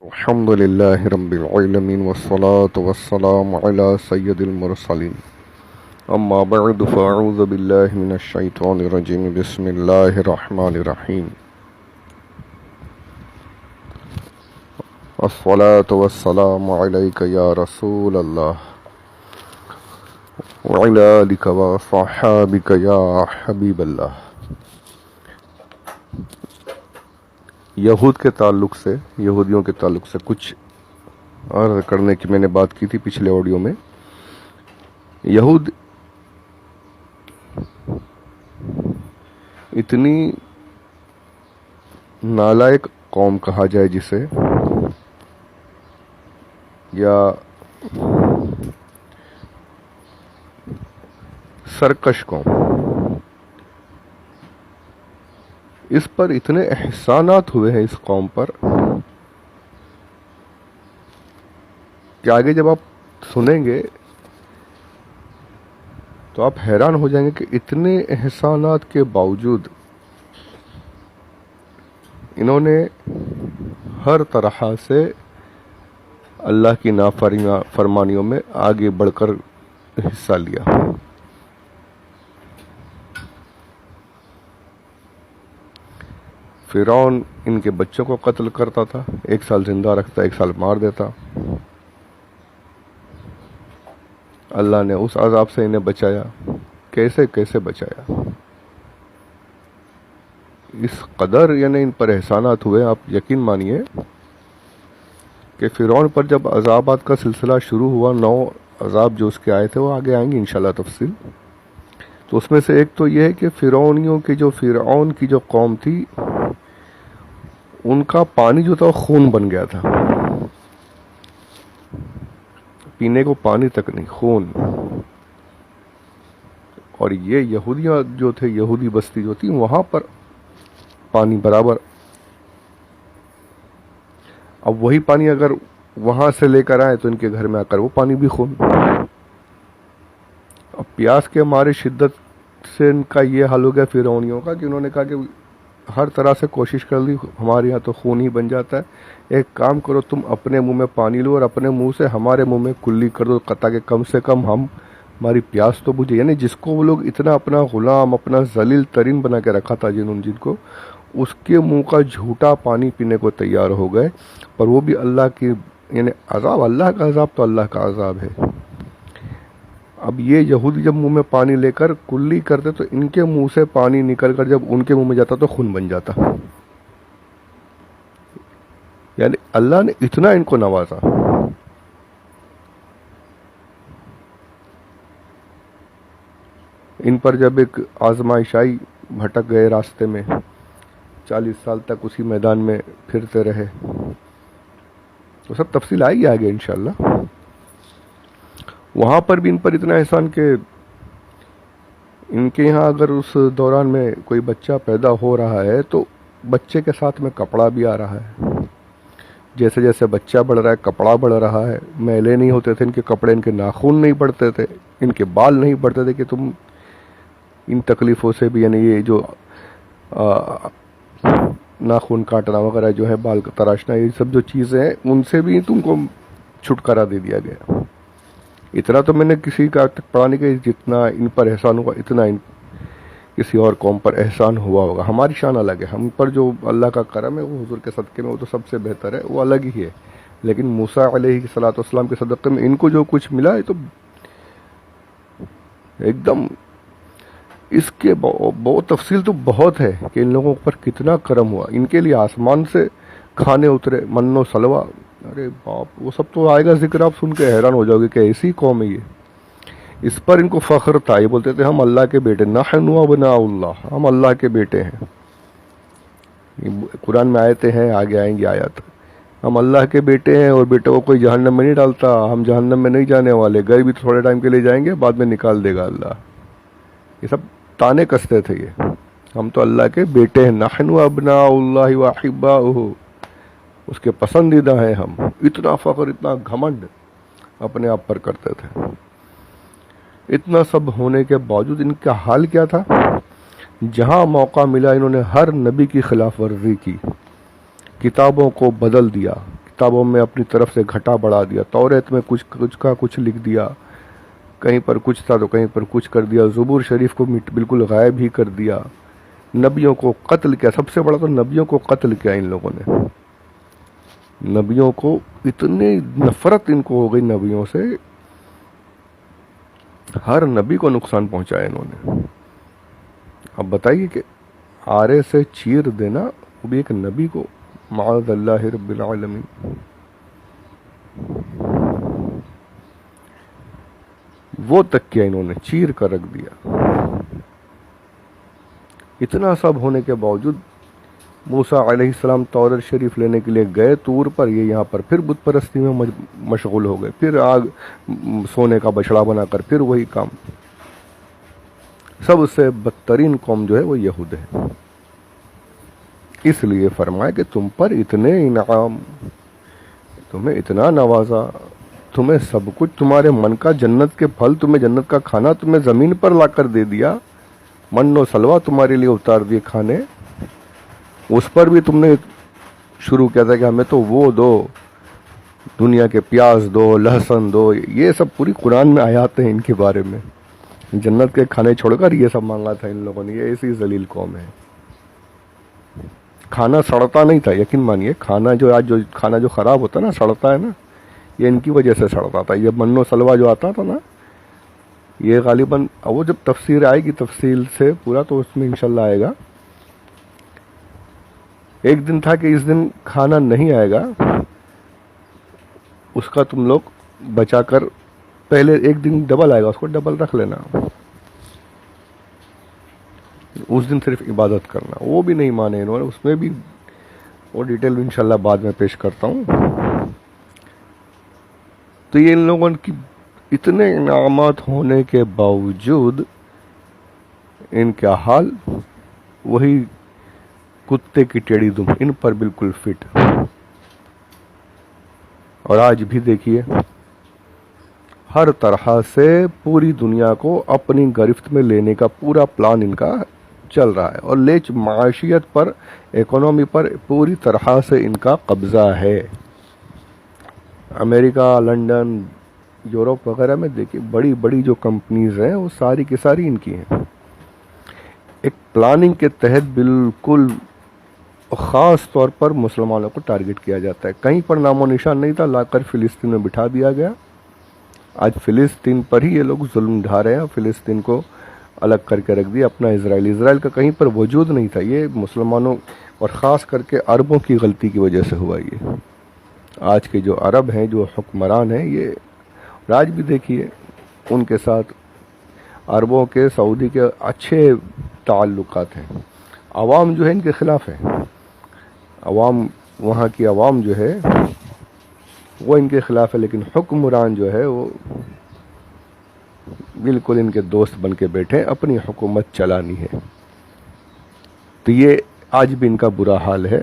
الحمد لله رب العالمين والصلاة والسلام على سيد المرسلين أما بعد فأعوذ بالله من الشيطان الرجيم بسم الله الرحمن الرحيم الصلاة والسلام عليك يا رسول الله وعلى آلك وصحابك يا حبيب الله. یہود کے تعلق سے یہودیوں کے تعلق سے کچھ عرض کرنے کی میں نے بات کی تھی پچھلے آڈیو میں. یہود اتنی نالائق قوم کہا جائے جسے، یا سرکش قوم، اس پر اتنے احسانات ہوئے ہیں اس قوم پر کہ آگے جب آپ سنیں گے تو آپ حیران ہو جائیں گے کہ اتنے احسانات کے باوجود انہوں نے ہر طرح سے اللہ کی نافرمانیوں میں آگے بڑھ کر حصہ لیا. فرعون ان کے بچوں کو قتل کرتا تھا، 1 سال زندہ رکھتا، 1 سال مار دیتا. اللہ نے اس عذاب سے انہیں بچایا. کیسے بچایا؟ اس قدر یعنی ان پر احسانات ہوئے. آپ یقین مانیے کہ فرعون پر جب عذابات کا سلسلہ شروع ہوا، 9 عذاب جو اس کے آئے تھے وہ آگے آئیں گے انشاءاللہ تفصیل. تو اس میں سے ایک تو یہ ہے کہ فرعون کی جو قوم تھی، ان کا پانی جو تھا وہ خون بن گیا تھا. پینے کو پانی تک نہیں، خون. اور یہ یہودیاں جو تھے، یہودی بستی جو تھی، وہاں پر پانی برابر. اب وہی پانی اگر وہاں سے لے کر آئے تو ان کے گھر میں آ کر وہ پانی بھی خون. اب پیاس کے مارے شدت سے ان کا یہ حال ہو گیا فرعونیوں کا کہ انہوں نے کہا کہ ہر طرح سے کوشش کر لی، ہمارے یہاں تو خون ہی بن جاتا ہے، ایک کام کرو تم اپنے منہ میں پانی لو اور اپنے منہ سے ہمارے منہ میں کلی کر دو تاکہ کم سے کم ہماری پیاس تو بجھے. یعنی جس کو وہ لوگ اتنا اپنا غلام، اپنا ذلیل ترین بنا کے رکھا تھا جن کو، اس کے منہ کا جھوٹا پانی پینے کو تیار ہو گئے. پر وہ بھی اللہ کی یعنی عذاب، اللہ کا عذاب تو اللہ کا عذاب ہے. اب یہ یہودی جب منہ میں پانی لے کر کلی کرتے تو ان کے منہ سے پانی نکل کر جب ان کے منہ میں جاتا تو خون بن جاتا. یعنی اللہ نے اتنا ان کو نوازا. ان پر جب ایک آزمائش آئی، بھٹک گئے راستے میں، 40 سال تک اسی میدان میں پھرتے رہے. تو سب تفصیل آئے گی آگے انشاءاللہ. وہاں پر بھی ان پر اتنا احسان کہ ان کے یہاں اگر اس دوران میں کوئی بچہ پیدا ہو رہا ہے تو بچے کے ساتھ میں کپڑا بھی آ رہا ہے. جیسے جیسے بچہ بڑھ رہا ہے کپڑا بڑھ رہا ہے. میلے نہیں ہوتے تھے ان کے کپڑے، ان کے ناخن نہیں بڑھتے تھے، ان کے بال نہیں بڑھتے تھے کہ تم ان تکلیفوں سے بھی، یعنی یہ جو ناخن کاٹنا وغیرہ جو ہے، بال تراشنا، یہ سب جو چیزیں ہیں ان سے بھی تم کو چھٹکارا دے دیا گیا. اتنا تو میں نے کسی کا تک پڑھا نہیں کہ جتنا ان پر احسان ہوا اتنا کسی اور قوم پر احسان ہوا ہوگا. ہماری شان الگ ہے، ہم پر جو اللہ کا کرم ہے وہ حضور کے صدقے میں وہ تو سب سے بہتر ہے، وہ الگ ہی ہے. لیکن موسیٰ علیہ الصلوۃ والسلام کے صدقے میں ان کو جو کچھ ملا ہے تو ایک دم اس کے بہت تفصیل تو بہت ہے کہ ان لوگوں پر کتنا کرم ہوا. ان کے لیے آسمان سے کھانے اترے، من و سلوہ. ارے باپ، وہ سب تو آئے گا ذکر، آپ سن کے حیران ہو جاؤ گے کہ ایسی قوم ہے یہ. اس پر ان کو فخر تھا، یہ بولتے تھے ہم اللہ کے بیٹے، نحن ابناء اللہ، ہم اللہ کے بیٹے ہیں. قرآن میں آیتیں ہیں، آگے آئیں گی آیات. ہم اللہ کے بیٹے ہیں اور بیٹے کو کوئی جہنم میں نہیں ڈالتا، ہم جہنم میں نہیں جانے والے، گئے بھی تھوڑے ٹائم کے لیے جائیں گے، بعد میں نکال دے گا اللہ. یہ سب تانے کستے تھے. یہ ہم تو اللہ کے بیٹے ہیں، نحن ابناء اللہ واحباؤہ، اس کے پسندیدہ ہیں ہم. اتنا فخر، اتنا گھمنڈ اپنے آپ پر کرتے تھے. اتنا سب ہونے کے باوجود ان کا حال کیا تھا؟ جہاں موقع ملا انہوں نے ہر نبی کی خلاف ورزی کی، کتابوں کو بدل دیا، کتابوں میں اپنی طرف سے گھٹا بڑھا دیا، توریت میں کچھ کا کچھ لکھ دیا، کہیں پر کچھ تھا تو کہیں پر کچھ کر دیا، زبور شریف کو بالکل غائب ہی کر دیا، نبیوں کو قتل کیا، سب سے بڑا تو نبیوں کو قتل کیا ان لوگوں نے، نبیوں کو اتنی نفرت ان کو ہو گئی نبیوں سے، ہر نبی کو نقصان پہنچایا انہوں نے۔ اب بتائیے کہ آرے سے چیر دینا وہ بھی ایک نبی کو، معاذ اللہ رب العالمین، وہ تک کیا انہوں نے چیر کر رکھ دیا۔ اتنا سب ہونے کے باوجود موسیٰ علیہ السلام تورات شریف لینے کے لیے گئے طور پر، یہ یہاں پر پھر بت پرستی میں مشغول ہو گئے، پھر آگ سونے کا بچڑا بنا کر پھر وہی کام۔ سب سے بدترین قوم جو ہے وہ یہود ہے، اس لیے فرمایا کہ تم پر اتنے انعام، تمہیں اتنا نوازا، تمہیں سب کچھ، تمہارے من کا جنت کے پھل، تمہیں جنت کا کھانا تمہیں زمین پر لا کر دے دیا، من و سلوہ تمہارے لیے اتار دیے کھانے، اس پر بھی تم نے شروع کیا تھا کہ ہمیں تو وہ دو، دنیا کے پیاز دو، لہسن دو، یہ سب پوری قرآن میں آیات ہیں ان کے بارے میں، جنت کے کھانے چھوڑ کر یہ سب مانگا تھا ان لوگوں نے، یہ ایسی ذلیل قوم ہے۔ کھانا سڑتا نہیں تھا، یقین مانیے، کھانا جو خراب ہوتا ہے نا، سڑتا ہے نا، یہ ان کی وجہ سے سڑتا تھا، یہ من و سلوہ جو آتا تھا نا، یہ غالباً وہ جب تفسیر آئے گی تفصیل سے پورا تو اس میں انشاءاللہ آئے گا۔ ایک دن تھا کہ اس دن کھانا نہیں آئے گا، اس کا تم لوگ بچا کر پہلے ایک دن ڈبل آئے گا، اس کو ڈبل رکھ لینا، اس دن صرف عبادت کرنا، وہ بھی نہیں مانے انہوں نے، اس میں بھی وہ ڈیٹیل انشاءاللہ بعد میں پیش کرتا ہوں۔ تو یہ ان لوگوں کی اتنے انعامات ہونے کے باوجود ان کا حال وہی کتے کی ٹیڑھی دم، ان پر بالکل فٹ۔ اور آج بھی دیکھیے ہر طرح سے پوری دنیا کو اپنی گرفت میں لینے کا پورا پلان ان کا چل رہا ہے، اور معاشیت پر، اکنومی پر پوری طرح سے ان کا قبضہ ہے۔ امریکہ، لنڈن، یورپ وغیرہ میں دیکھیے بڑی بڑی جو کمپنیز ہیں وہ ساری کی ساری ان کی ہیں، ایک پلاننگ کے تحت بالکل خاص طور پر مسلمانوں کو ٹارگٹ کیا جاتا ہے، کہیں پر نام و نشان نہیں تھا، لا کر فلسطین میں بٹھا دیا گیا، آج فلسطین پر ہی یہ لوگ ظلم ڈھا رہے ہیں، فلسطین کو الگ کر کے رکھ دیا اپنا اسرائیل کا کہیں پر وجود نہیں تھا، یہ مسلمانوں اور خاص کر کے عربوں کی غلطی کی وجہ سے ہوا۔ یہ آج کے جو عرب ہیں، جو حکمران ہیں، یہ آج بھی دیکھیے ان کے ساتھ عربوں کے، سعودی کے اچھے تعلقات ہیں، عوام جو ہے ان کے خلاف ہے، عوام، وہاں کی عوام جو ہے وہ ان کے خلاف ہے، لیکن حکمران جو ہے وہ بالکل ان کے دوست بن کے بیٹھے، اپنی حکومت چلانی ہے۔ تو یہ آج بھی ان کا برا حال ہے،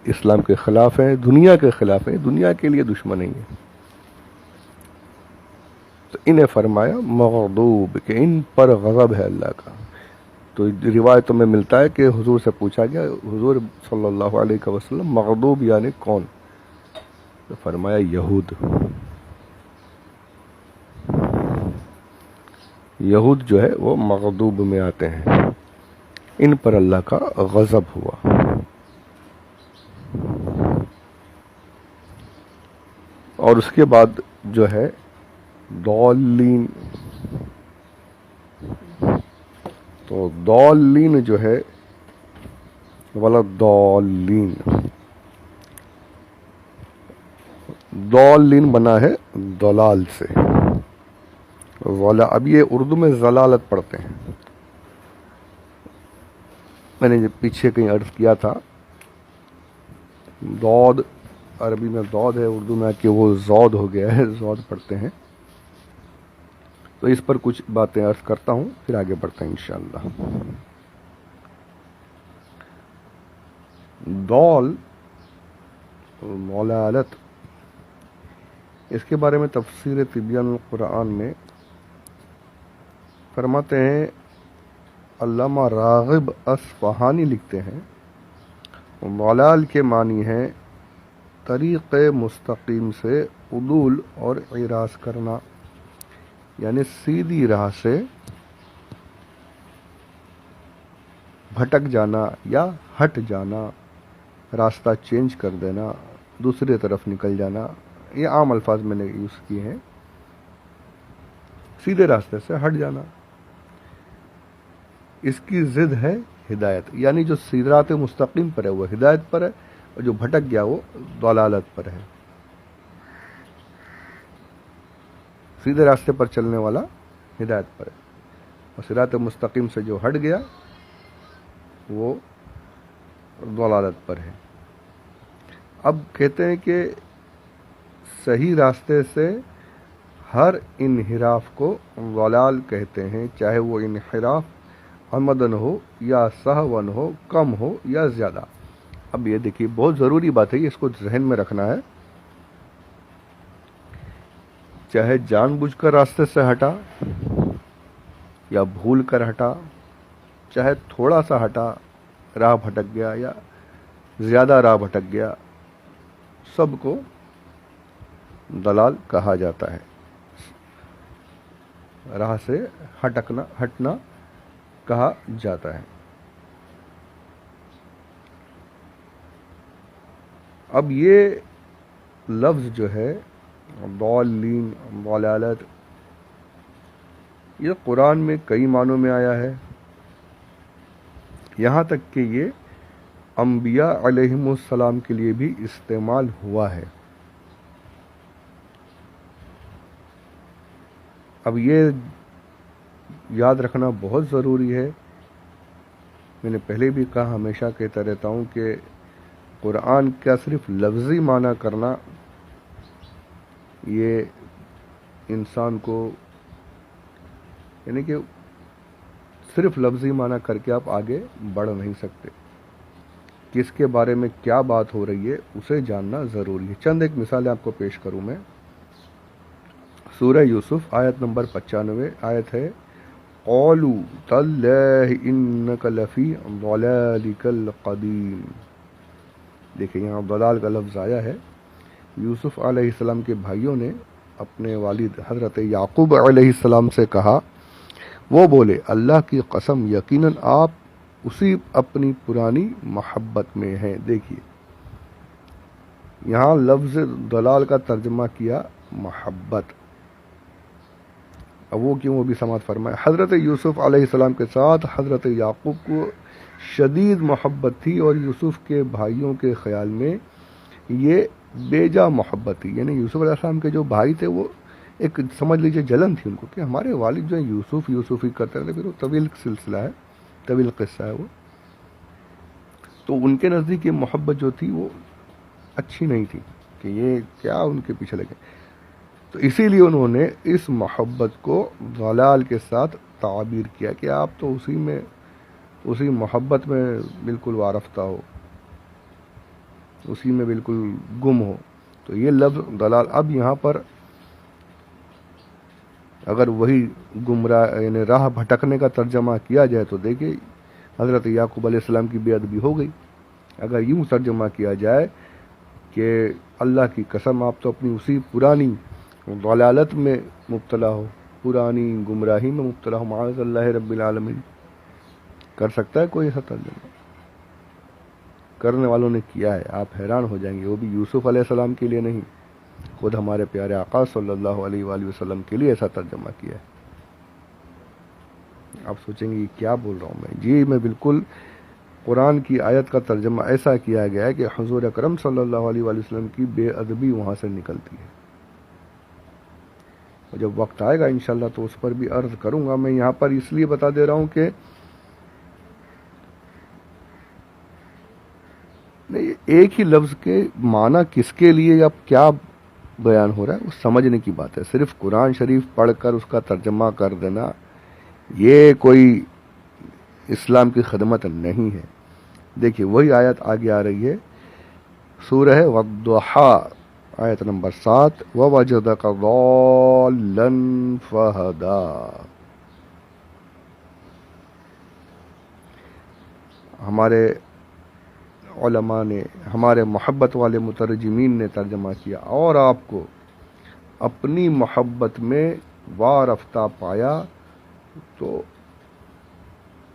اسلام کے خلاف ہے، دنیا کے خلاف ہے، دنیا کے لیے دشمن نہیں ہے۔ تو انہیں فرمایا مغضوب، کہ ان پر غضب ہے اللہ کا۔ تو روایتوں میں ملتا ہے کہ حضور سے پوچھا گیا، حضور صلی اللہ علیہ وسلم مغضوب یعنی کون؟ تو فرمایا یہود، یہود جو ہے وہ مغضوب میں آتے ہیں، ان پر اللہ کا غضب ہوا۔ اور اس کے بعد جو ہے ضالین، تو ضالین جو ہے ولضالین، ضالین بنا ہے ضلال سے، اب یہ اردو میں ضلالت پڑھتے ہیں، میں نے پیچھے کہیں عرض کیا تھا، ضاد عربی میں ضاد ہے، اردو میں کہ وہ زود ہو گیا ہے، زود پڑھتے ہیں۔ تو اس پر کچھ باتیں عرض کرتا ہوں، پھر آگے بڑھتے ہیں انشاءاللہ۔ ضال، ملالت، اس کے بارے میں تفسیر تبیان القرآن میں فرماتے ہیں، علامہ راغب اصفہانی لکھتے ہیں، ملال کے معنی ہیں طریق مستقیم سے عدول اور اعراض کرنا، یعنی سیدھی راہ سے بھٹک جانا یا ہٹ جانا، راستہ چینج کر دینا، دوسری طرف نکل جانا، یہ عام الفاظ میں نے یوز کیے ہیں، سیدھے راستے سے ہٹ جانا۔ اس کی ضد ہے ہدایت، یعنی جو صراط مستقیم پر ہے وہ ہدایت پر ہے، اور جو بھٹک گیا وہ ضلالت پر ہے۔ سیدھے راستے پر چلنے والا ہدایت پر ہے، اور صراط مستقیم سے جو ہٹ گیا وہ ضلالت پر ہے۔ اب کہتے ہیں کہ صحیح راستے سے ہر انحراف کو ضلال کہتے ہیں، چاہے وہ انحراف عمدن ہو یا سہون ہو، کم ہو یا زیادہ۔ اب یہ دیکھیے بہت ضروری بات ہے، اس کو ذہن میں رکھنا ہے، چاہے جان بوجھ کر راستے سے ہٹا یا بھول کر ہٹا، چاہے تھوڑا سا ہٹا، راہ بھٹک گیا یا زیادہ راہ بھٹک گیا، سب کو ضلال کہا جاتا ہے۔ راہ سے ہٹنا کہا جاتا ہے۔ اب یہ لفظ جو ہے ضالین، ضلالت، یہ قرآن میں کئی معنوں میں آیا ہے، یہاں تک کہ یہ انبیاء علیہم السلام کے لیے بھی استعمال ہوا ہے۔ اب یہ یاد رکھنا بہت ضروری ہے، میں نے پہلے بھی کہا، ہمیشہ کہتا رہتا ہوں کہ قرآن کا صرف لفظی معنی کرنا یہ انسان کو، یعنی کہ صرف لفظی معنی کر کے آپ آگے بڑھ نہیں سکتے، کس کے بارے میں کیا بات ہو رہی ہے اسے جاننا ضروری ہے۔ چند ایک مثالیں آپ کو پیش کروں میں۔ سورہ یوسف آیت نمبر 95 آیت ہے، قَالُوا تَاللَّهِ إِنَّكَ لَفِي ضَلَالِكَ الْقَدِيمِ۔ دیکھیں یہاں ضلال کا لفظ آیا ہے۔ یوسف علیہ السلام کے بھائیوں نے اپنے والد حضرت یعقوب علیہ السلام سے کہا، وہ بولے اللہ کی قسم یقیناً آپ اسی اپنی پرانی محبت میں ہیں۔ دیکھیے یہاں لفظ ضلال کا ترجمہ کیا محبت۔ اب وہ کیوں، وہ بھی سماعت فرمائے۔ حضرت یوسف علیہ السلام کے ساتھ حضرت یعقوب کو شدید محبت تھی، اور یوسف کے بھائیوں کے خیال میں یہ بیجا محبت تھی، یعنی یوسف علیہ السلام کے جو بھائی تھے وہ ایک سمجھ لیجئے جلن تھی ان کو کہ ہمارے والد جو ہیں یوسف ہی کرتے رہتے، پھر وہ طویل سلسلہ ہے، طویل قصہ ہے وہ، تو ان کے نزدیک یہ محبت جو تھی وہ اچھی نہیں تھی کہ یہ کیا ان کے پیچھے لگے، تو اسی لیے انہوں نے اس محبت کو ضلال کے ساتھ تعبیر کیا کہ آپ تو اسی محبت میں بالکل وارفتہ ہو، اسی میں بالکل گم ہو، تو یہ لفظ ضلال۔ اب یہاں پر اگر وہی گمراہ یعنی راہ بھٹکنے کا ترجمہ کیا جائے تو دیکھیں حضرت یعقوب علیہ السلام کی بے ادبی ہو گئی۔ اگر یوں ترجمہ کیا جائے کہ اللہ کی قسم آپ تو اپنی اسی پرانی ضلالت میں مبتلا ہو، پرانی گمراہی میں مبتلا ہو، معاذ اللہ رب العالمین، کر سکتا ہے کوئی ایسا ترجمہ؟ کرنے والوں نے کیا ہے، آپ حیران ہو جائیں گے، وہ بھی یوسف علیہ السلام کے لیے نہیں، خود ہمارے پیارے آقا صلی اللہ علیہ وآلہ وسلم کے لیے ایسا ترجمہ کیا ہے۔ آپ سوچیں گے یہ کیا بول رہا ہوں میں؟ جی میں بالکل قرآن کی آیت کا ترجمہ ایسا کیا گیا ہے کہ حضور اکرم صلی اللہ علیہ وآلہ وسلم کی بے ادبی وہاں سے نکلتی ہے، اور جب وقت آئے گا انشاءاللہ تو اس پر بھی عرض کروں گا۔ میں یہاں پر اس لیے بتا دے رہا ہوں کہ ایک ہی لفظ کے معنی کس کے لیے یا کیا بیان ہو رہا ہے وہ سمجھنے کی بات ہے، صرف قرآن شریف پڑھ کر اس کا ترجمہ کر دینا یہ کوئی اسلام کی خدمت نہیں ہے۔ دیکھیے وہی آیت آگے آ رہی ہے، سورہ والضحیٰ آیت نمبر 7، وَوَجَدَكَ ضَالًّا فَہَدَىٰ۔ ہمارے علماء نے، ہمارے محبت والے مترجمین نے ترجمہ کیا، اور آپ کو اپنی محبت میں وارفتہ پایا تو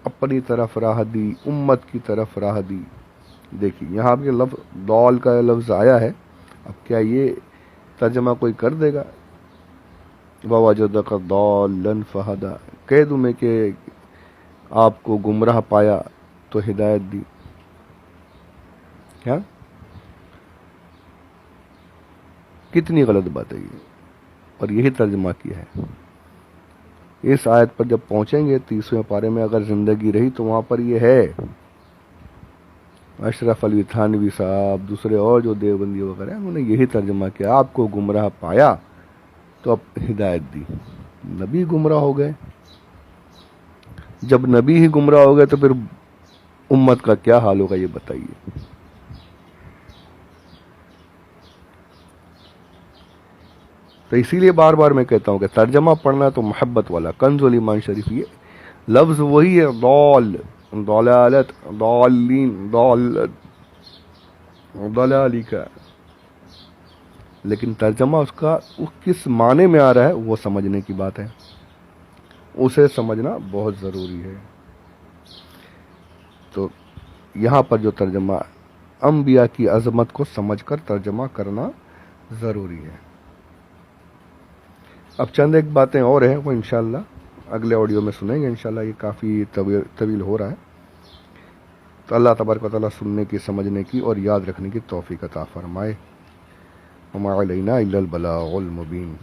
اپنی طرف راہ دی، امت کی طرف راہ دی۔ دیکھیے یہاں آپ کے لفظ ضال کا لفظ آیا ہے، اب کیا یہ ترجمہ کوئی کر دے گا؟ وَوَجَدَكَ ضَالًّا فَهَدَىٰ، کہہ دوں میں کہ آپ کو گمراہ پایا تو ہدایت دی؟ کیا کتنی غلط بات ہے یہ، اور یہی ترجمہ کیا ہے۔ اس آیت پر جب پہنچیں گے 30ویں پارے میں، اگر زندگی رہی تو وہاں پر یہ ہے۔ اشرف علی تھانوی صاحب، دوسرے اور جو دیوبندی وغیرہ انہوں نے یہی ترجمہ کیا، آپ کو گمراہ پایا تو اب ہدایت دی۔ نبی گمراہ ہو گئے، جب نبی ہی گمراہ ہو گئے تو پھر امت کا کیا حال ہوگا یہ بتائیے۔ تو اسی لیے بار بار میں کہتا ہوں کہ ترجمہ پڑھنا تو محبت والا، کنز الایمان شریف یہ لفظ وہی ہے، ضال، ضلالت، ضالین، ضالت، ضلالی کا، لیکن ترجمہ اس کا کس معنی میں آ رہا ہے وہ سمجھنے کی بات ہے، اسے سمجھنا بہت ضروری ہے۔ تو یہاں پر جو ترجمہ، انبیاء کی عظمت کو سمجھ کر ترجمہ کرنا ضروری ہے۔ اب چند ایک باتیں اور ہیں، وہ انشاءاللہ اگلے آڈیو میں سنیں گے انشاءاللہ، یہ کافی طویل ہو رہا ہے۔ تو اللہ تبارک و تعالیٰ سننے کی، سمجھنے کی اور یاد رکھنے کی توفیق عطا فرمائے۔ وما علینا الا البلاغ المبین۔